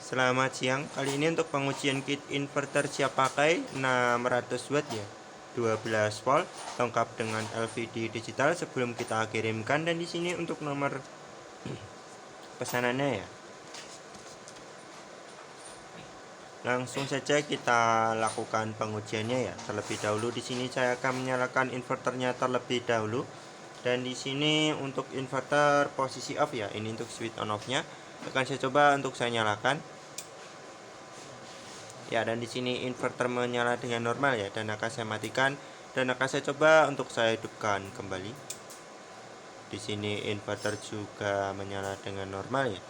Selamat siang, kali ini untuk pengujian kit inverter siap pakai 600 watt ya, 12 volt, lengkap dengan LVD digital sebelum kita kirimkan. Dan di sini untuk nomor pesanannya ya. Langsung saja kita lakukan pengujiannya ya. Terlebih dahulu di sini saya akan menyalakan inverternya terlebih dahulu. Dan di sini untuk inverter posisi off ya. Ini untuk switch on off-nya. Akan saya coba untuk saya nyalakan. Ya, dan di sini inverter menyala dengan normal ya, dan akan saya matikan dan akan saya coba untuk saya hidupkan kembali. Di sini inverter juga menyala dengan normal ya.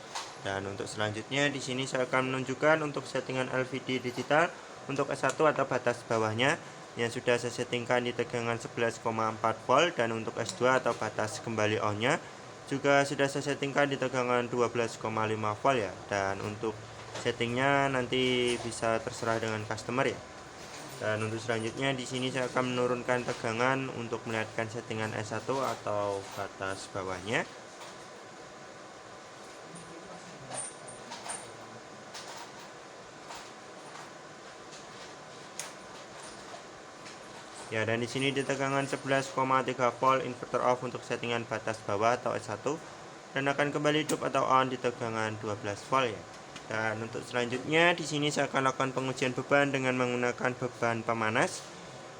Dan untuk selanjutnya di sini saya akan menunjukkan untuk settingan LVD digital untuk S1 atau batas bawahnya yang sudah saya settingkan di tegangan 11,4 volt, dan untuk S2 atau batas kembali on-nya juga sudah saya settingkan di tegangan 12,5 volt ya. Dan untuk settingnya nanti bisa terserah dengan customer ya. Dan untuk selanjutnya di sini saya akan menurunkan tegangan untuk melihatkan settingan S1 atau batas bawahnya. Ya, dan di sini di tegangan 11,3 volt inverter off untuk settingan batas bawah atau S1, dan akan kembali hidup atau on di tegangan 12 volt ya. Dan untuk selanjutnya di sini saya akan lakukan pengujian beban dengan menggunakan beban pemanas.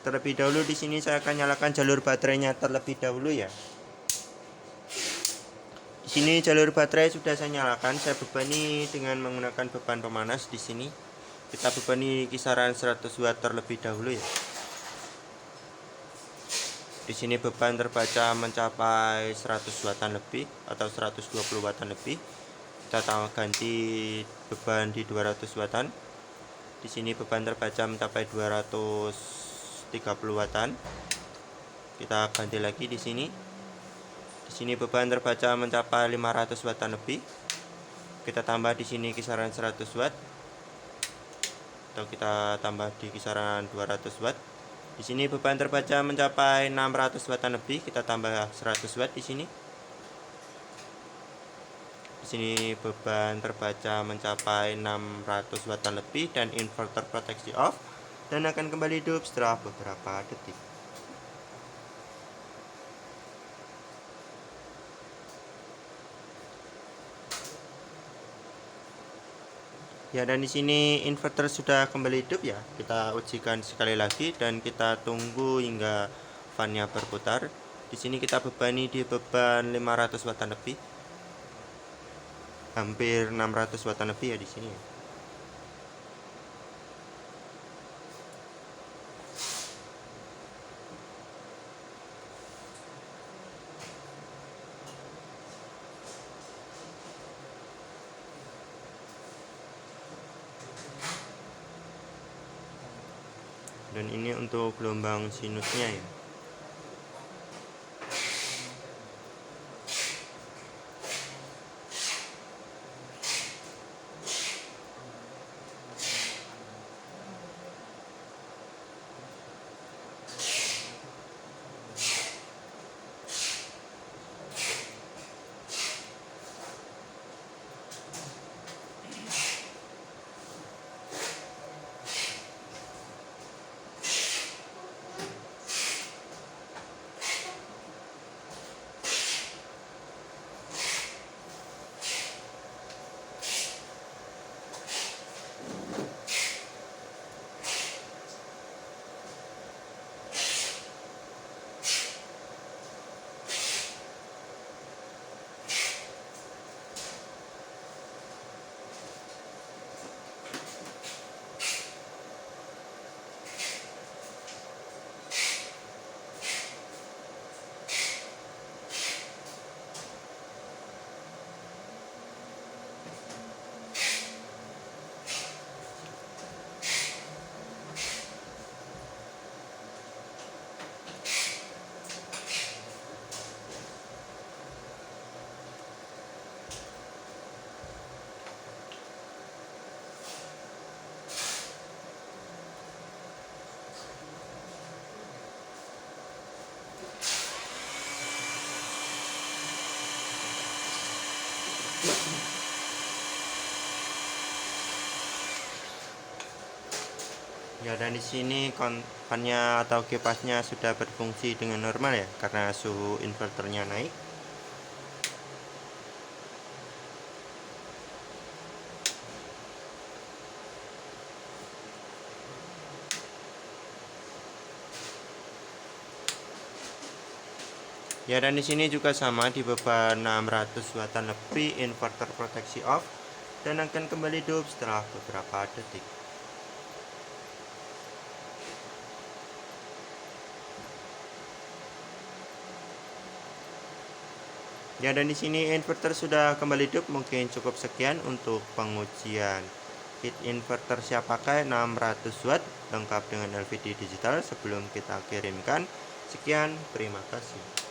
Terlebih dahulu di sini saya akan nyalakan jalur baterainya terlebih dahulu ya. Di sini jalur baterai sudah saya nyalakan, saya bebani dengan menggunakan beban pemanas. Di sini kita bebani kisaran 100 watt terlebih dahulu ya. Di sini beban terbaca mencapai 100 wattan lebih atau 120 wattan lebih. Kita ganti beban di 200 wattan. Di sini beban terbaca mencapai 230 wattan. Kita ganti lagi di sini. Di sini beban terbaca mencapai 500 wattan lebih. Kita tambah di sini kisaran 100 watt. Atau kita tambah di kisaran 200 watt. Di sini beban terbaca mencapai 600 wattan lebih, kita tambah 100 watt di sini. Di sini beban terbaca mencapai 600 wattan lebih dan inverter proteksi off dan akan kembali hidup setelah beberapa detik. Ya, dan di sini inverter sudah kembali hidup ya. Kita ujikan sekali lagi dan kita tunggu hingga fan-nya berputar. Di sini kita bebani di beban 500 wattan lebih. Hampir 600 wattan lebih ya di sini ya. Dan ini untuk gelombang sinusnya ya. Ya, dan di sini fannya atau kipasnya sudah berfungsi dengan normal ya, karena suhu inverternya naik. Ya, dan di sini juga sama di beban 600 Wattan lebih, inverter proteksi off dan akan kembali hidup setelah beberapa detik. Ya, dan di sini inverter sudah kembali hidup. Mungkin cukup sekian untuk pengujian kit inverter siap pakai 600 watt lengkap dengan LVD digital sebelum kita kirimkan. Sekian, terima kasih.